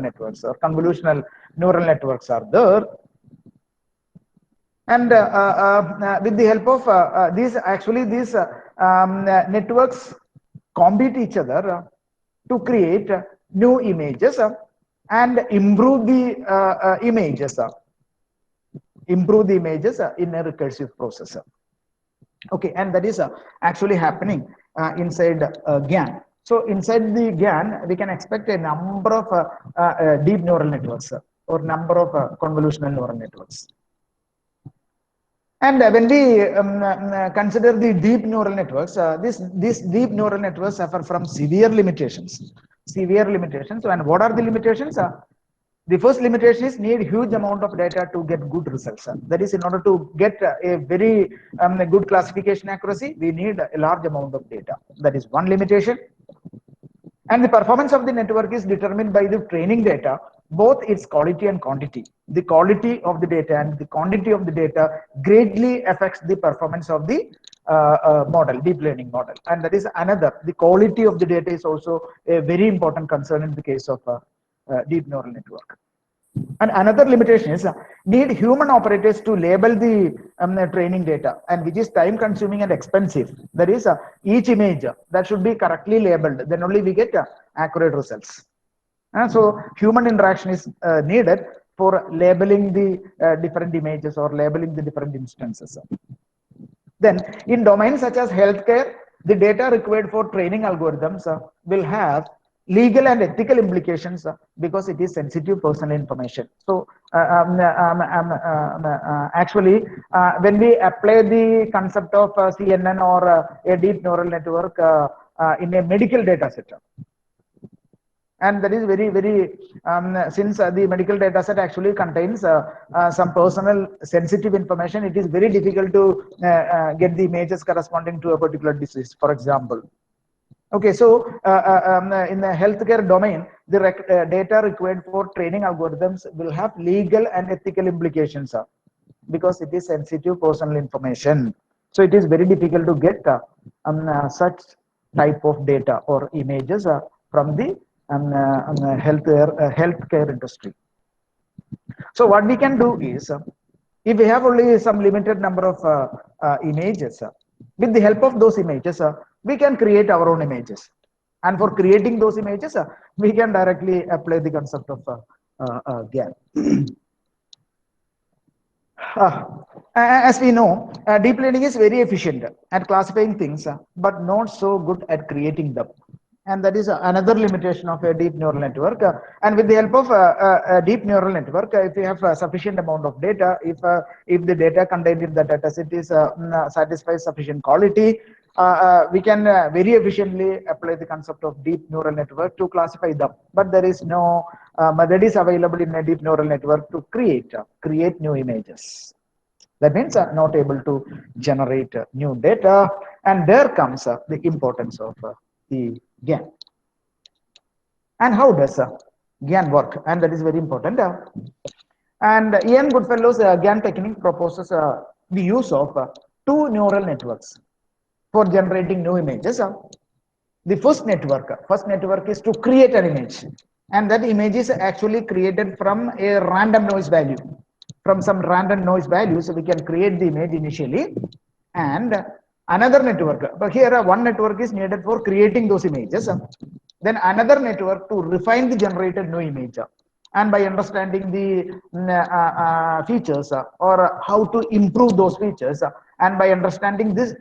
networks or convolutional neural networks are there. And with the help of these networks compete each other to create new images and improve the images in a recursive process. Okay, and that is actually happening inside GAN. So inside the GAN, we can expect a number of deep neural networks or number of convolutional neural networks. And when we consider the deep neural networks, these deep neural networks suffer from severe limitations. Severe limitations. And what are the limitations? The first limitation is need huge amount of data to get good results. That is, in order to get a very good classification accuracy, we need a large amount of data. That is one limitation. And the performance of the network is determined by the training data, both its quality and quantity. The quality of the data and the quantity of the data greatly affects the performance of the model, deep learning model. And that is another. The quality of the data is also a very important concern in the case of deep neural network. And another limitation is need human operators to label the training data, and which is time consuming and expensive. That is each image that should be correctly labeled, then only we get accurate results. So human interaction is needed for labeling the different images or labeling the different instances. Then in domains such as healthcare, the data required for training algorithms will have legal and ethical implications because it is sensitive personal information. So actually, when we apply the concept of CNN or a deep neural network in a medical data set, and that is very since the medical data set actually contains some personal sensitive information, it is very difficult to get the images corresponding to a particular disease, for example. Okay, so in the healthcare domain, the data required for training algorithms will have legal and ethical implications because it is sensitive personal information. So it is very difficult to get such type of data or images from the healthcare industry. So what we can do is, if we have only some limited number of images, with the help of those images, we can create our own images. And for creating those images, we can directly apply the concept of GAN. As we know, deep learning is very efficient at classifying things, but not so good at creating them. And that is another limitation of a deep neural network. And with the help of a deep neural network, if you have a sufficient amount of data, if the data contained in the data set is satisfies sufficient quality, we can very efficiently apply the concept of deep neural network to classify them. But there is no method is available in a deep neural network to create new images. That means not able to generate new data, and there comes the importance of the GAN. And how does GAN work? And that is very important. And Ian Goodfellow's GAN technique proposes the use of two neural networks for generating new images. The first network is to create an image, and that image is actually created from a random noise value. From some random noise value, so we can create the image initially, and another network. But here one network is needed for creating those images. Then another network to refine the generated new image. And by understanding the features or how to improve those features, and by understanding this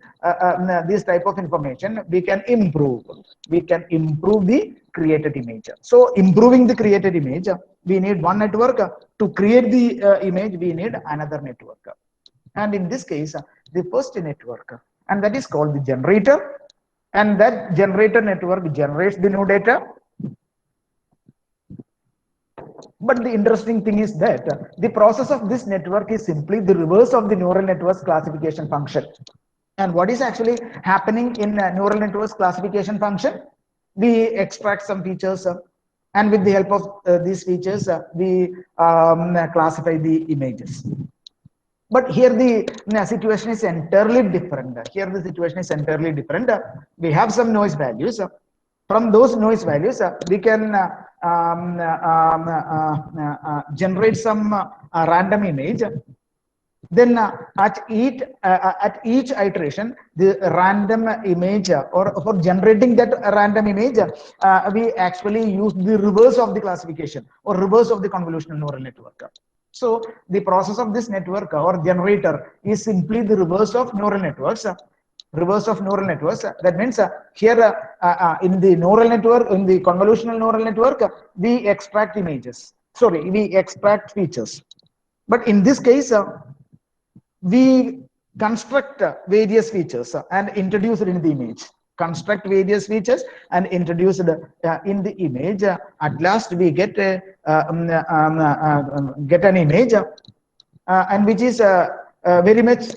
type of information, we can improve the created image. So improving the created image, we need one network. To create the image, we need another network. And in this case, the first network, and that is called the generator, and that generator network generates the new data. But the interesting thing is that the process of this network is simply the reverse of the neural network's classification function. And what is actually happening in neural network's classification function? We extract some features, and with the help of these features, we classify the images. But here the situation is entirely different. We have some noise values. From those noise values, we can generate some random image, then at each iteration the random image or for generating that random image we actually use the reverse of the classification or reverse of the convolutional neural network. So the process of this network or generator is simply the reverse of neural networks. Reverse of neural networks, that means here in the neural network, in the convolutional neural network, we extract images, sorry, we extract features, but in this case we construct various features and introduce it in the image, construct various features and introduce it in the image. At last we get get an image and which is very much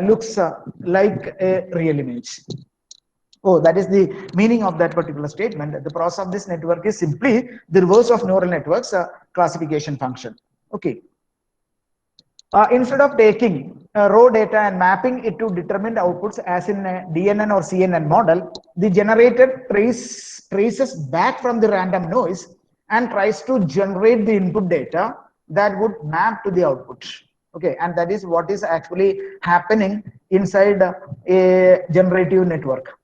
looks like a real image. Oh, that is the meaning of that particular statement. The process of this network is simply the reverse of neural networks classification function. Okay. Instead of taking raw data and mapping it to determined outputs as in a DNN or CNN model, the generator traces back from the random noise and tries to generate the input data that would map to the output. Okay, and that is what is actually happening inside a generative network.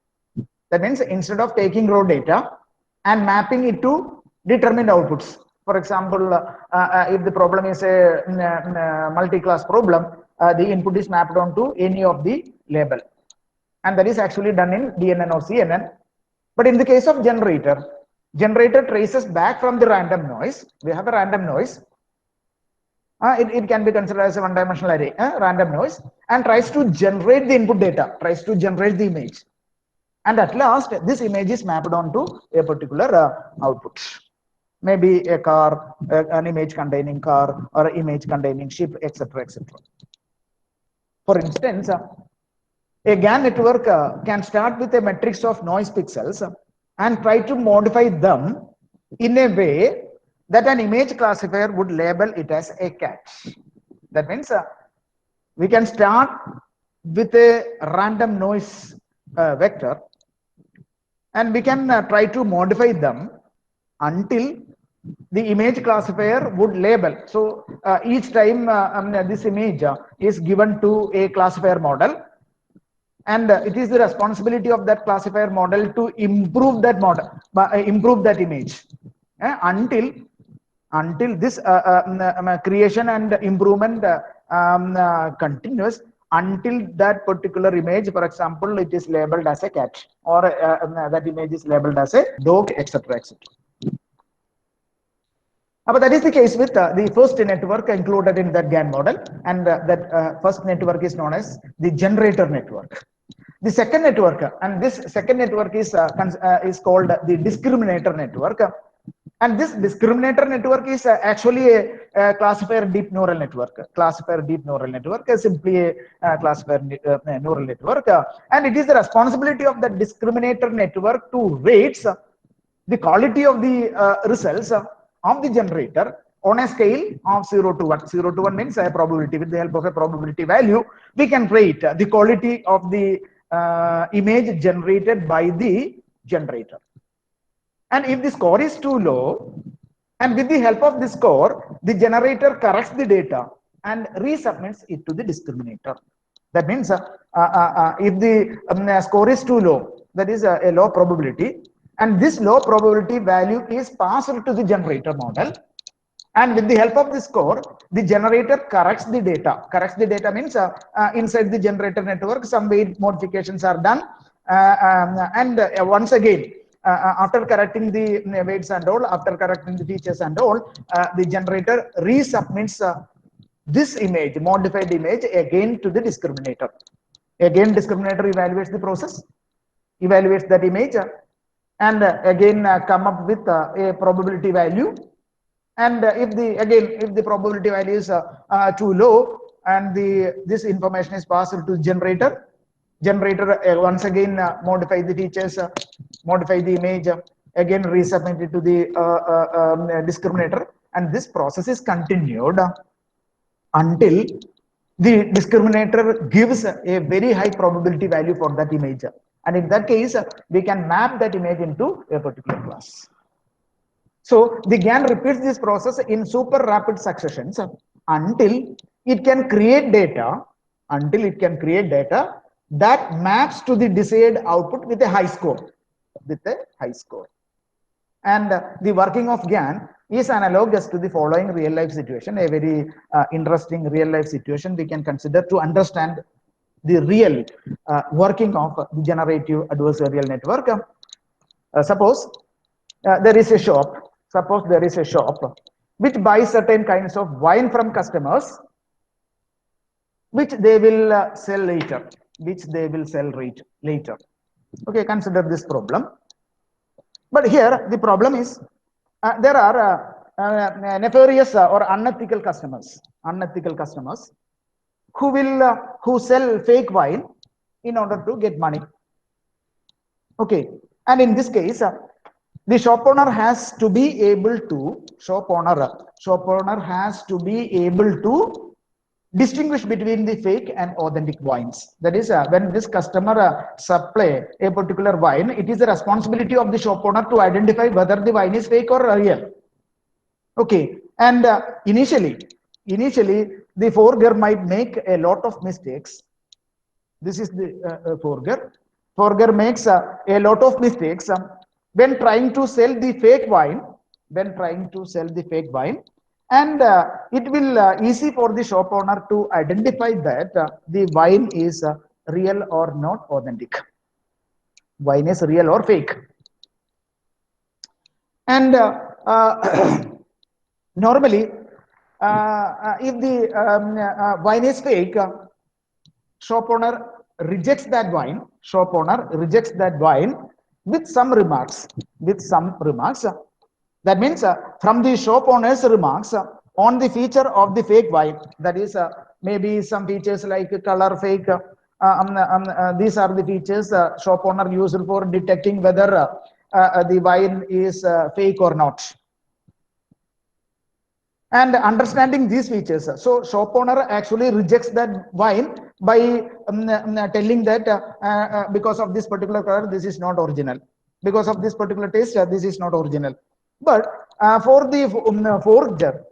That means instead of taking raw data and mapping it to determined outputs, for example, if the problem is a multi-class problem, the input is mapped onto any of the label, and that is actually done in DNN or CNN. But in the case of generator, generator traces back from the random noise. We have a random noise. It can be considered as a one-dimensional array, random noise, and tries to generate the input data, tries to generate the image. And at last, this image is mapped onto a particular output. Maybe a car, an image containing car, or an image containing ship, etc., etc. For instance, a GAN network can start with a matrix of noise pixels and try to modify them in a way that an image classifier would label it as a cat. That means we can start with a random noise vector and we can try to modify them until the image classifier would label. So each time this image is given to a classifier model, and it is the responsibility of that classifier model to improve that model, improve that image until this creation and improvement continues, until that particular image, for example, it is labeled as a cat, or that image is labeled as a dog, etc., etc. But that is the case with the first network included in that GAN model, and that first network is known as the generator network. The second network, and this second network is called the discriminator network. And this discriminator network is actually a classifier deep neural network. Classifier deep neural network is simply a classifier neural network. And it is the responsibility of the discriminator network to rate the quality of the results of the generator on a scale of 0 to 1. 0 to 1 means a probability. With the help of a probability value, we can rate the quality of the image generated by the generator. And if the score is too low, and with the help of this score, the generator corrects the data and resubmits it to the discriminator. That means if the score is too low, that is a low probability, and this low probability value is passed to the generator model, and with the help of the score, the generator corrects the data. Corrects the data means inside the generator network, some weight modifications are done, and once again, after correcting the weights and all, after correcting the features and all, the generator resubmits this image, modified image, again to the discriminator. Again, discriminator evaluates the process, evaluates that image, and again come up with a probability value. And if the probability value is too low, and this information is passed to generator, once again modify the features, modify the image, again resubmit it to the discriminator, and this process is continued until the discriminator gives a very high probability value for that image, and in that case we can map that image into a particular class. So the GAN repeats this process in super rapid successions until it can create data, that maps to the desired output with a high score, And the working of GAN is analogous to the following real life situation, a very interesting real life situation we can consider to understand the real working of the generative adversarial network. Suppose there is a shop, which buys certain kinds of wine from customers, which they will sell later, Okay, consider this problem. But here the problem is there are nefarious or unethical customers, who sell fake wine in order to get money. Okay, and in this case, the shop owner has to be able to distinguish between the fake and authentic wines. That is, when this customer supply a particular wine, it is the responsibility of the shop owner to identify whether the wine is fake or real. Okay, and initially the forger might make a lot of mistakes. This is the forger. Forger makes a lot of mistakes when trying to sell the fake wine. And it will easy for the shop owner to identify that the wine is real or not authentic. Wine is real or fake. And normally, if the wine is fake, shop owner rejects that wine with some remarks. That means from the shop owner's remarks on the feature of the fake wine, that is maybe some features like color fake. These are the features shop owner used for detecting whether the wine is fake or not. And understanding these features, so shop owner actually rejects that wine by telling that because of this particular color, this is not original. Because of this particular taste, this is not original. But for the forger,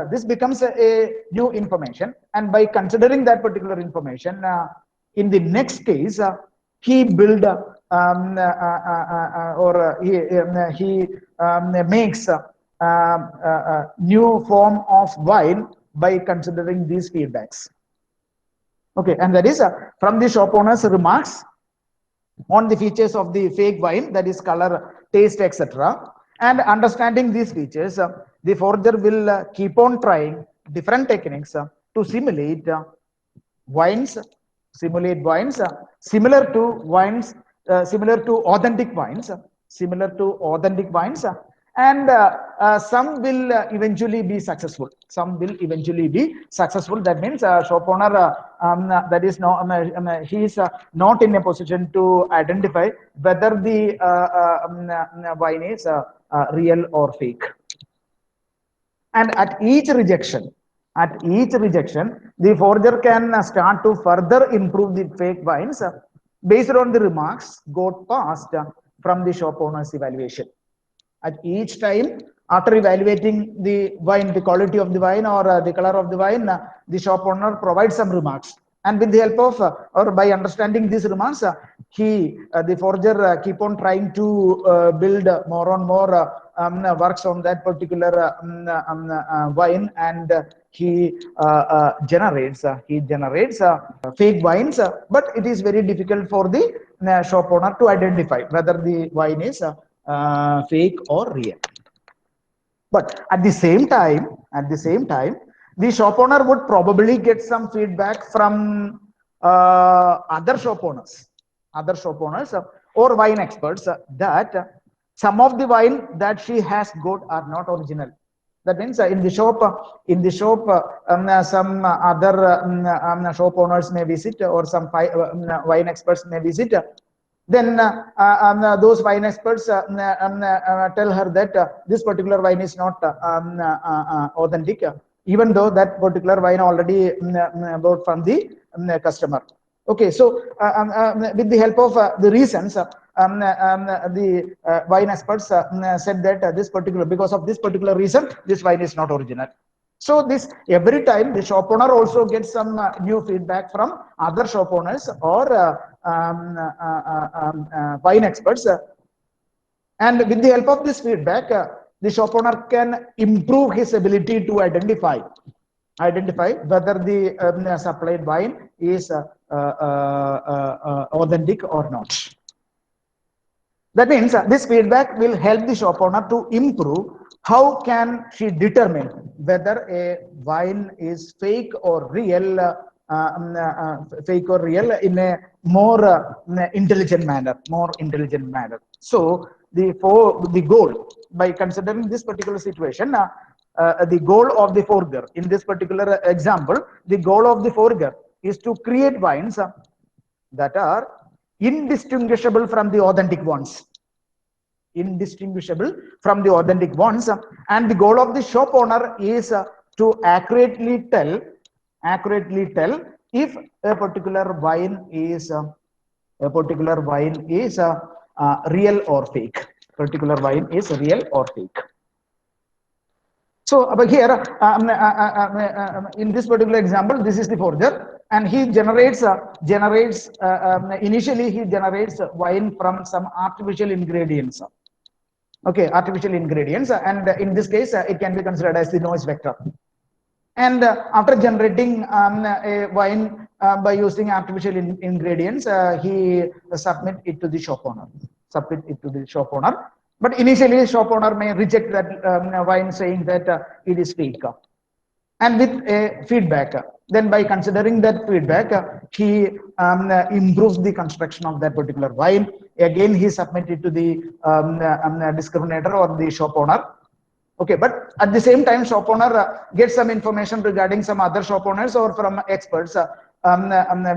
this becomes a new information, and by considering that particular information, in the next case, he build he makes new form of wine by considering these feedbacks. Okay, and that is from the shop owner's remarks on the features of the fake wine, that is color, taste, etc. And understanding these features, the forger will keep on trying different techniques to simulate wines similar to authentic wines, and some will eventually be successful. That means shop owner that is he is not in a position to identify whether the wine is real or fake. And at each rejection, the forger can start to further improve the fake wines based on the remarks got passed from the shop owner's evaluation. At each time, after evaluating the wine, the quality of the wine or the color of the wine, the shop owner provides some remarks. And with the help of or by understanding these remarks, the forger keep on trying to build more and more works on that particular wine, and he generates fake wines, but it is very difficult for the shop owner to identify whether the wine is fake or real. But at the same time, the shop owner would probably get some feedback from other shop owners or wine experts that some of the wine that she has got are not original. That means in the shop, some other shop owners may visit, or some wine experts may visit. Then those wine experts tell her that this particular wine is not authentic, even though that particular wine already bought from the customer. Okay, so with the help of the reasons, the wine experts said that this particular, because of this particular reason, this wine is not original. So this every time the shop owner also gets some new feedback from other shop owners or wine experts, and with the help of this feedback, the shop owner can improve his ability to identify whether the supplied wine is authentic or not. That means this feedback will help the shop owner to improve how can she determine whether a wine is fake or real, in a more intelligent manner, So the goal, by considering this particular situation, the goal of the forger in this particular example, the goal of the forger is to create wines that are indistinguishable from the authentic ones. And the goal of the shop owner is to accurately tell if a particular wine is real or fake. So but here, in this particular example, this is the forger, and he generates initially he generates wine from some artificial ingredients. Okay, artificial ingredients, and in this case, it can be considered as the noise vector. And after generating a wine by using artificial ingredients, he submit it to the shop owner. But initially, shop owner may reject that wine, saying that it is fake. And with a feedback, then by considering that feedback, he improves the construction of that particular wine. Again, he submitted to the discriminator or the shop owner. Okay, but at the same time, shop owner gets some information regarding some other shop owners or from experts,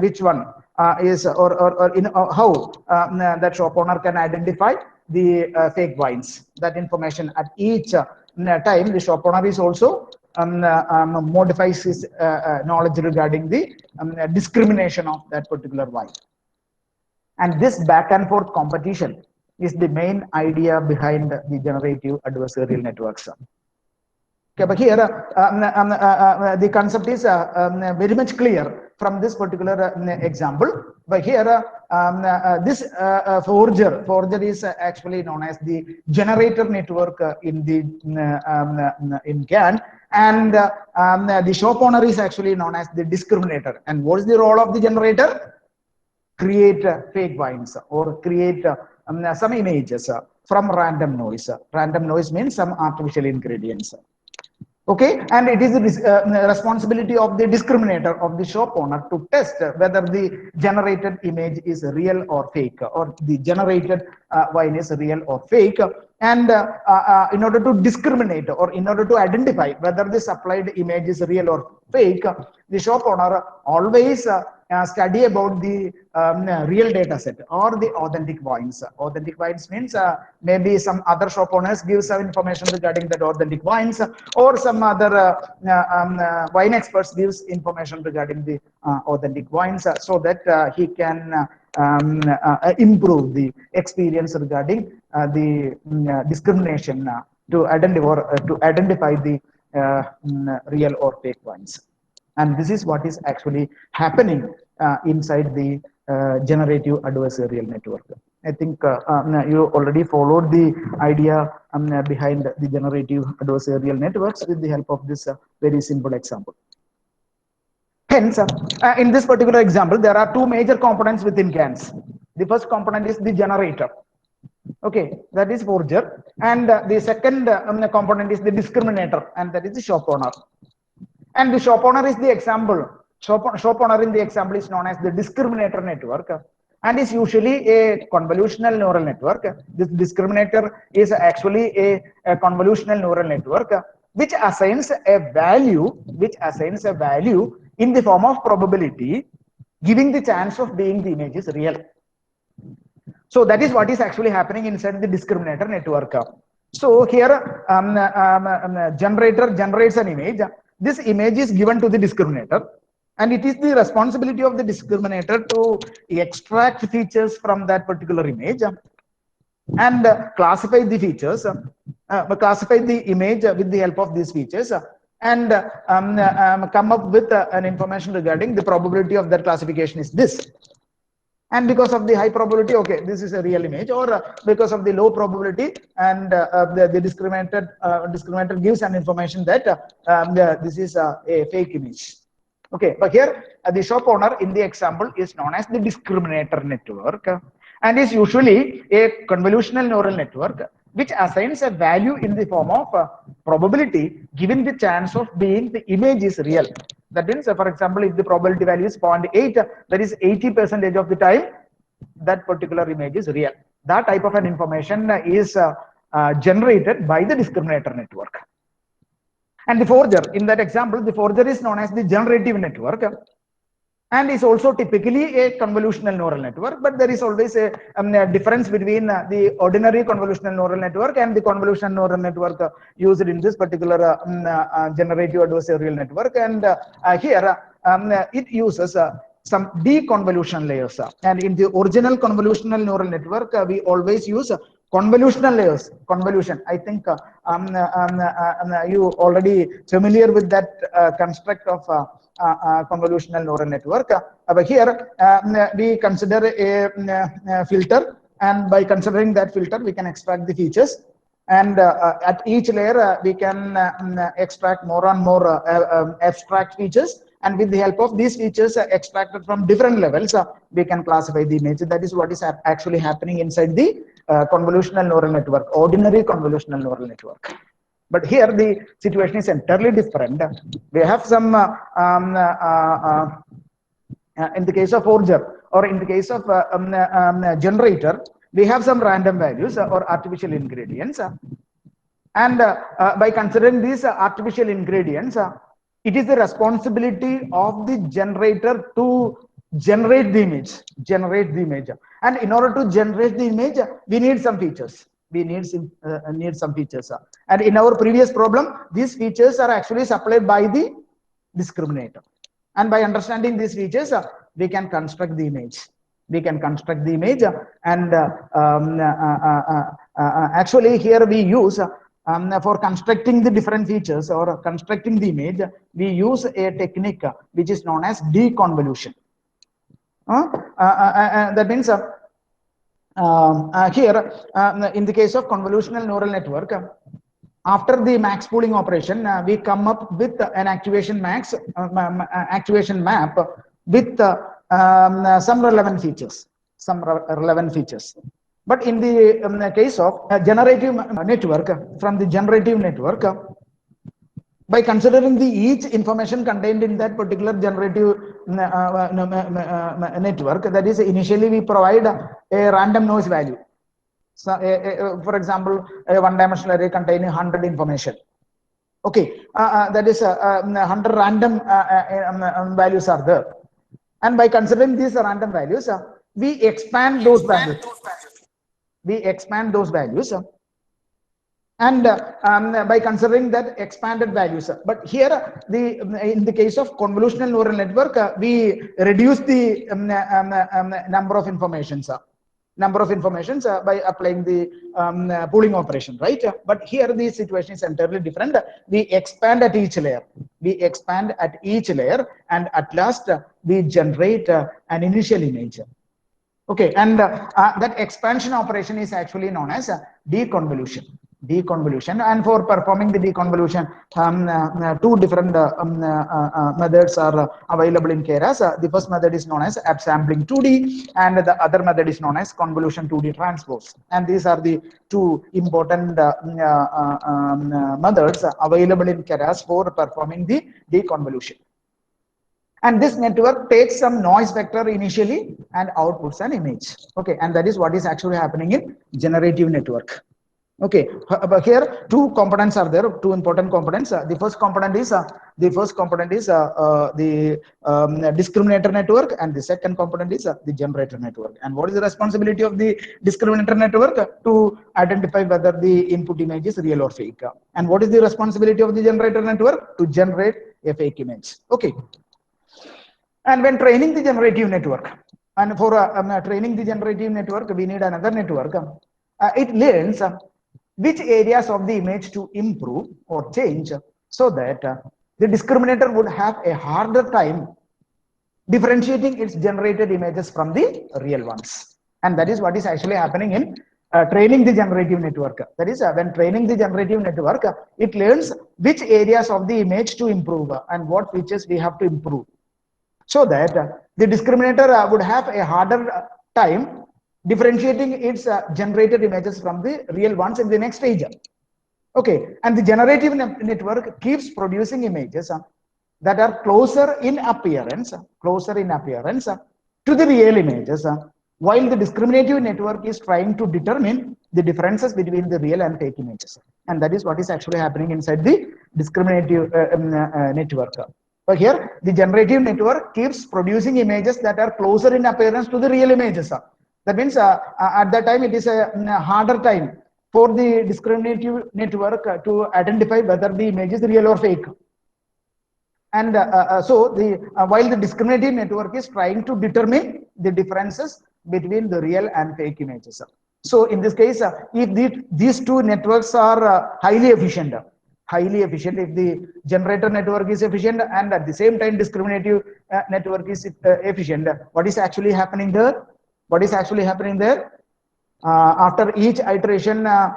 which one is or in how that shop owner can identify the fake wines. That information at each time, the shop owner is also modifies his knowledge regarding the discrimination of that particular wine. And this back and forth competition is the main idea behind the generative adversarial networks. Okay, but here the concept is very much clear from this particular example. But here this forger is actually known as the generator network in the in GAN, and the shop owner is actually known as the discriminator. And what is the role of the generator? Create fake wines or create some images from random noise. Random noise means some artificial ingredients. Okay, and it is the responsibility of the discriminator, of the shop owner, to test whether the generated image is real or fake, or the generated wine is real or fake. And in order to discriminate or in order to identify whether the supplied image is real or fake, the shop owner always study about the real data set or the authentic wines. Authentic wines means maybe some other shop owners give some information regarding that authentic wines, or some other wine experts gives information regarding the authentic wines, so that he can improve the experience regarding the discrimination to identify the real or fake wines. And this is what is actually happening inside the generative adversarial network. I think you already followed the idea behind the generative adversarial networks with the help of this very simple example. Hence, in this particular example, there are two major components within GANs. The first component is the generator. Okay, that is forger. And the second component is the discriminator, and that is the shop owner. And the shop owner is the example. Shop owner in the example is known as the discriminator network, and is usually a convolutional neural network. This discriminator is actually a convolutional neural network which assigns a value in the form of probability, giving the chance of being the image is real. So that is what is actually happening inside the discriminator network. So here generator generates an image. This image is given to the discriminator, And it is the responsibility of the discriminator to extract features from that particular image and classify the features, classify the image with the help of these features, and come up with an information regarding the probability of that classification is this. And because of the high probability, okay, this is a real image, or because of the low probability, and the discriminator gives an information that this is a fake image. Okay, but here the shop owner in the example is known as the discriminator network, and is usually a convolutional neural network which assigns a value in the form of probability given the chance of being the image is real. That means, for example, if the probability value is 0.8, that is 80% of the time that particular image is real. That type of an information is generated by the discriminator network. And the forger, in that example, the forger is known as the generative network, and is also typically a convolutional neural network, but there is always a difference between the ordinary convolutional neural network and the convolutional neural network used in this particular generative adversarial network. And here it uses some deconvolution layers, and in the original convolutional neural network we always use convolutional layers. Convolution, I think you already familiar with that construct of convolutional neural network. But here we consider a filter, and by considering that filter we can extract the features, and at each layer we can extract more and more abstract features, and with the help of these features extracted from different levels we can classify the image. That is what is actually happening inside the convolutional neural network, ordinary convolutional neural network. But here the situation is entirely different. We have some in the case of forger, or in the case of generator, we have some random values or artificial ingredients, and by considering these artificial ingredients, it is the responsibility of the generator to generate the image. And in order to generate the image, we need some features. We need some features, and in our previous problem, these features are actually supplied by the discriminator. And by understanding these features, we can construct the image. And actually here we use for constructing the different features or constructing the image, we use a technique which is known as deconvolution. That means here in the case of convolutional neural network, after the max pooling operation, we come up with an activation map with some relevant features. But in the case of generative network, from the generative network, by considering the each information contained in that particular generative network, that is, initially we provide a random noise value. So, for example, a one-dimensional array containing 100 information. Okay, that is 100 random values are there. And by considering these random values, we expand those values. And by considering that expanded values. But here, in the case of convolutional neural network, we reduce the number of informations. By applying the pooling operation, right? But here the situation is entirely different. We expand at each layer. And at last we generate an initial image. Okay, and that expansion operation is actually known as deconvolution. And for performing the deconvolution, two different methods are available in Keras. The first method is known as upsampling 2D, and the other method is known as convolution 2D transpose. And these are the two important methods available in Keras for performing the deconvolution. And this network takes some noise vector initially and outputs an image. Okay, and that is what is actually happening in generative network. Okay, but here two components are there, two important components. The first component is the discriminator network, and the second component is the generator network. And what is the responsibility of the discriminator network? To identify whether the input image is real or fake. And what is the responsibility of the generator network? To generate a fake image. Okay. And when training the generative network, and for training the generative network, we need another network. It learns which areas of the image to improve or change so that the discriminator would have a harder time differentiating its generated images from the real ones. And that is what is actually happening in training the generative network. That is, when training the generative network, it learns which areas of the image to improve and what features we have to improve, so that the discriminator would have a harder time differentiating its generated images from the real ones in the next stage. Okay, and the generative network keeps producing images that are closer in appearance to the real images, while the discriminative network is trying to determine the differences between the real and fake images. And that is what is actually happening inside the discriminative network. So here, the generative network keeps producing images that are closer in appearance to the real images. That means at that time, it is a harder time for the discriminative network to identify whether the image is real or fake. And so while the discriminative network is trying to determine the differences between the real and fake images. So in this case, if these two networks are highly efficient, if the generator network is efficient and at the same time discriminative network is efficient, what is actually happening there? What is actually happening there? After each iteration, the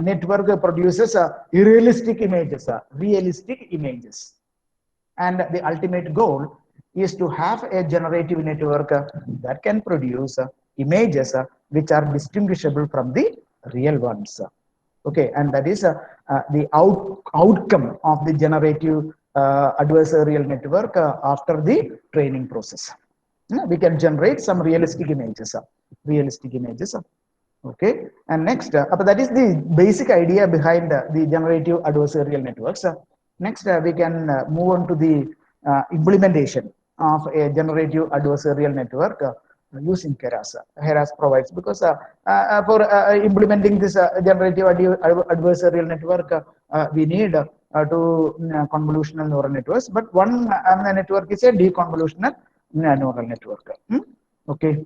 network produces realistic images. And the ultimate goal is to have a generative network that can produce images which are distinguishable from the real ones. Okay, and that is the outcome of the generative adversarial network after the training process. We can generate some realistic images. Okay, and next, that is the basic idea behind the generative adversarial networks. Next, we can move on to the implementation of a generative adversarial network using Keras. Keras provides, because for implementing this generative adversarial network, we need two convolutional neural networks, but one network is a deconvolutional neural network. Okay.